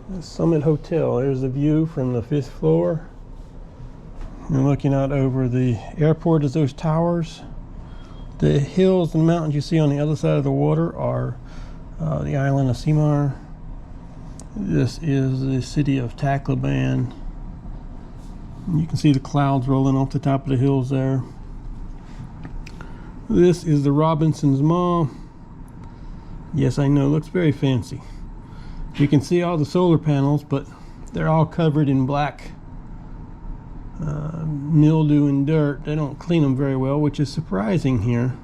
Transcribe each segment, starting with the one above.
The Summit Hotel. There's the view from the 5th floor. And looking out over the airport is those towers. The hills and mountains you see on the other side of the water are the island of Simar. This is the city of Tacloban. You can see the clouds rolling off the top of the hills there. This is the Robinson's Mall. Yes, I know, looks very fancy. You can see all the solar panels, but they're all covered in black mildew and dirt. They don't clean them very well, which is surprising here.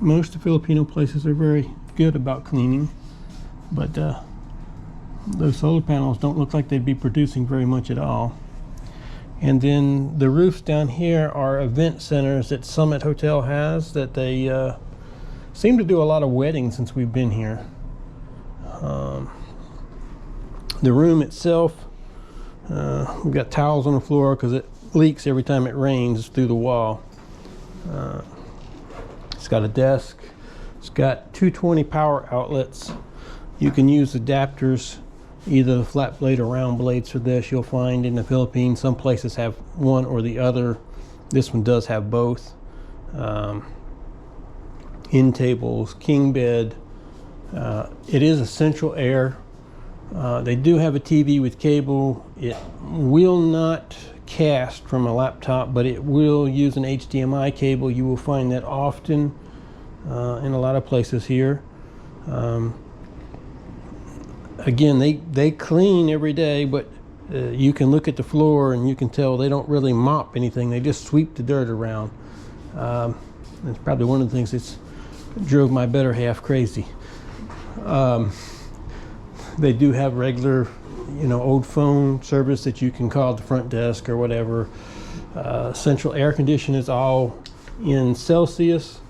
Most of the Filipino places are very good about cleaning, but those solar panels don't look like they'd be producing very much at all. And then the roofs down here are event centers that Summit Hotel has, that they seem to do a lot of weddings since we've been here. The room itself, we've got towels on the floor because it leaks every time it rains through the wall. It's got a desk. It's got 220 power outlets. You can use adapters, either the flat blade or round blades for this. You'll find in the Philippines some places have one or the other. This one does have both. End tables, king bed. It is a central air. They do have a TV with cable. It will not cast from a laptop, but it will use an HDMI cable. You will find that often in a lot of places here. Again, they clean every day, but you can look at the floor and you can tell they don't really mop anything. They just sweep the dirt around. That's probably one of the things that drove my better half crazy. They do have regular, old phone service that you can call at the front desk or whatever. Central air conditioning is all in Celsius.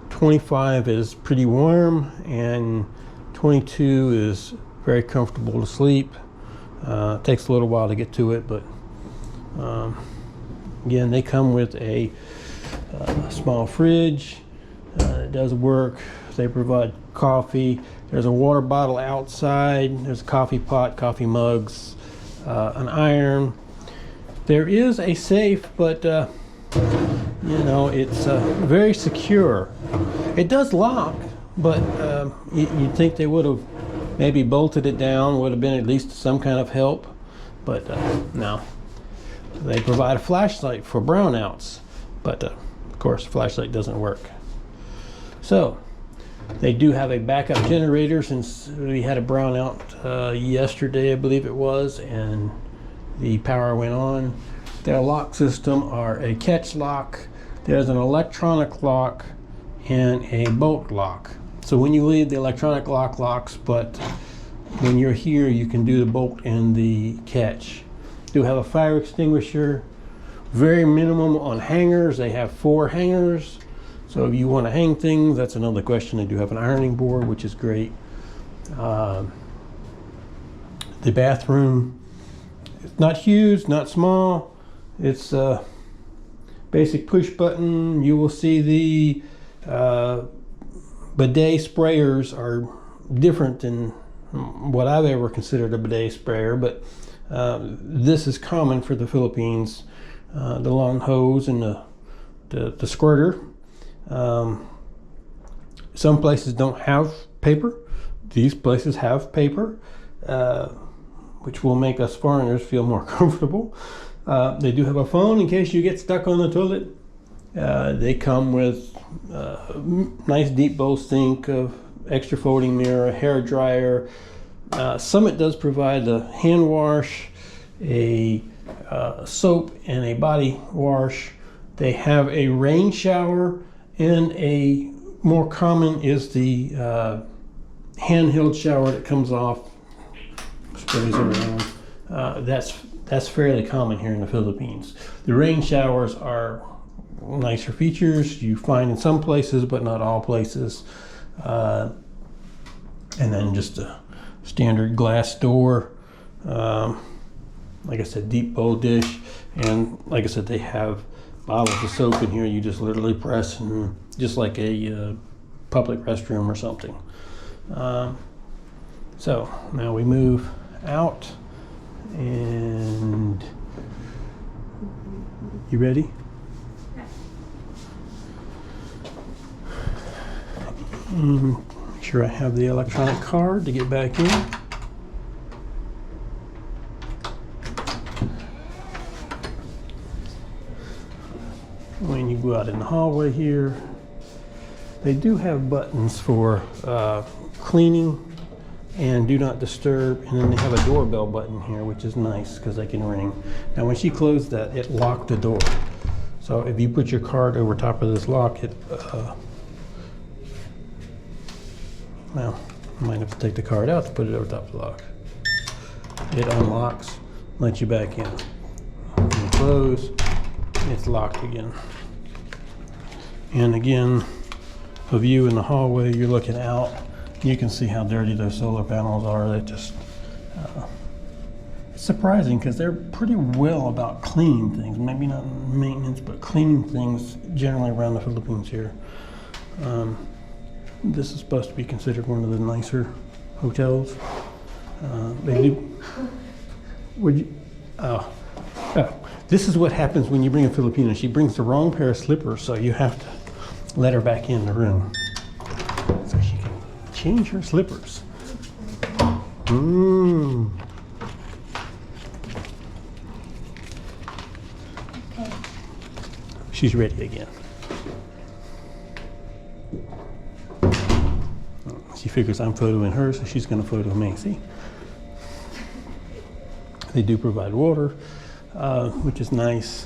25 is pretty warm, and 22 is very comfortable to sleep. It takes a little while to get to it, but again, they come with a small fridge. It does work. They provide coffee. There's a water bottle outside. There's a coffee pot, coffee mugs, an iron. There is a safe, but it's very secure. It does lock, but you'd think they would have maybe bolted it down, would have been at least some kind of help, but no. They provide a flashlight for brownouts, but of course, the flashlight doesn't work. So, they do have a backup generator since we had a brownout yesterday, I believe it was, and the power went on. Their lock system are a catch lock, there's an electronic lock, and a bolt lock. So when you leave, the electronic lock locks, but when you're here, you can do the bolt and the catch. Do have a fire extinguisher, very minimum on hangers. They have 4 hangers. So if you want to hang things, that's another question. They do have an ironing board, which is great. The bathroom, it's not huge, not small. It's a basic push button. You will see the bidet sprayers are different than what I've ever considered a bidet sprayer, but this is common for the Philippines. The long hose and the squirter. Some places don't have paper. These places have paper, which will make us foreigners feel more comfortable. They do have a phone in case you get stuck on the toilet. They come with a nice deep bowl sink, of extra folding mirror, a hair dryer. Summit does provide a hand wash, a soap, and a body wash. They have a rain shower, and a more common is the handheld shower that comes off, sprays around. That's fairly common here in the Philippines. The rain showers are nicer features you find in some places, but not all places. And then just a standard glass door. Like I said, deep bowl dish, and like I said, they have bottles of soap in here. You just literally press, and just like a public restroom or something. So now we move out, and you ready? Make sure I have the electronic card to get back in. When you go out in the hallway here, they do have buttons for cleaning and do not disturb, and then they have a doorbell button here, which is nice because they can ring. Now when she closed that, it locked the door. So if you put your card over top of this lock, it well, you might have to take the card out to put it over top of the lock. It unlocks, lets you back in. When you close, it's locked again. And again, a view in the hallway, you're looking out, you can see how dirty those solar panels are. They just, it's surprising because they're pretty well about cleaning things. Maybe not maintenance, but cleaning things generally around the Philippines here. This is supposed to be considered one of the nicer hotels. They do. Would you? Oh, this is what happens when you bring a Filipino. She brings the wrong pair of slippers, so you have to let her back in the room so she can change her slippers. Okay. She's ready again. She figures I'm photoing her, so she's going to photo me. See? They do provide water, which is nice.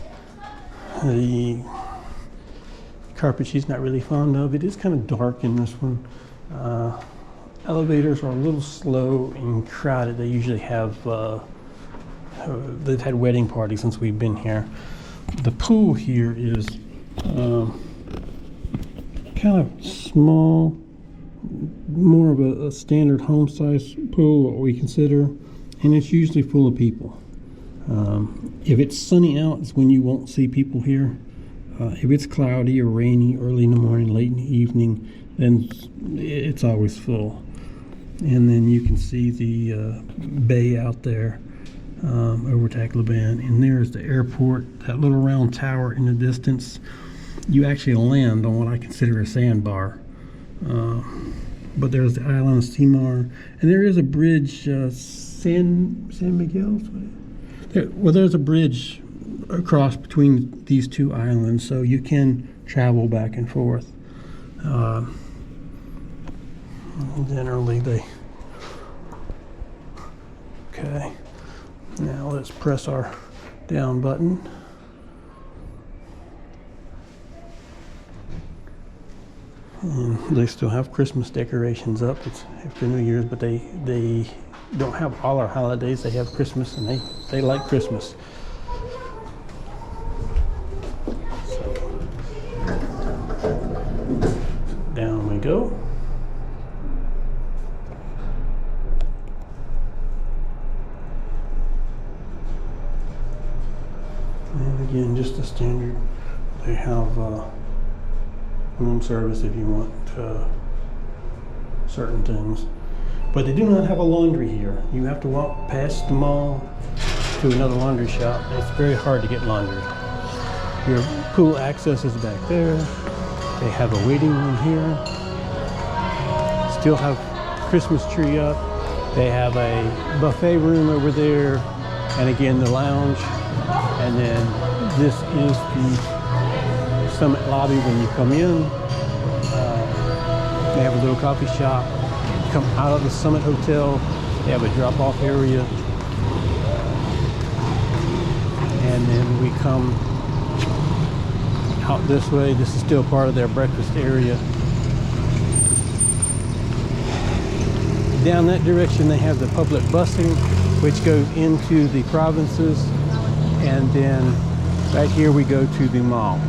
The carpet she's not really fond of. It is kind of dark in this one. Elevators are a little slow and crowded. They usually have, they've had wedding parties since we've been here. The pool here is kind of small, more of a standard home size pool, what we consider, and it's usually full of people. If it's sunny out, it's when you won't see people here. If it's cloudy or rainy, early in the morning, late in the evening, then it's always full. And then you can see the bay out there over Tacloban, and there's the airport, that little round tower in the distance. You actually land on what I consider a sandbar. But there's the island of Simar, and there is a bridge, San Miguel? Well, there's a bridge across between these two islands, so you can travel back and forth. Generally, okay. Now let's press our down button. And they still have Christmas decorations up. It's after New Year's, but they don't have all our holidays. They have Christmas, and they like Christmas. So, down we go. And again, just a standard. They have room service if you want certain things. But they do not have a laundry here. You have to walk past the mall to another laundry shop. It's very hard to get laundry. Your pool access is back there. They have a waiting room here. Still have Christmas tree up. They have a buffet room over there. And again, the lounge. And then this is the Summit lobby when you come in. They have a little coffee shop. Come out of the Summit Hotel, they have a drop-off area, and then we come out this way. This is still part of their breakfast area. Down that direction they have the public busing, which goes into the provinces, and then right here we go to the mall.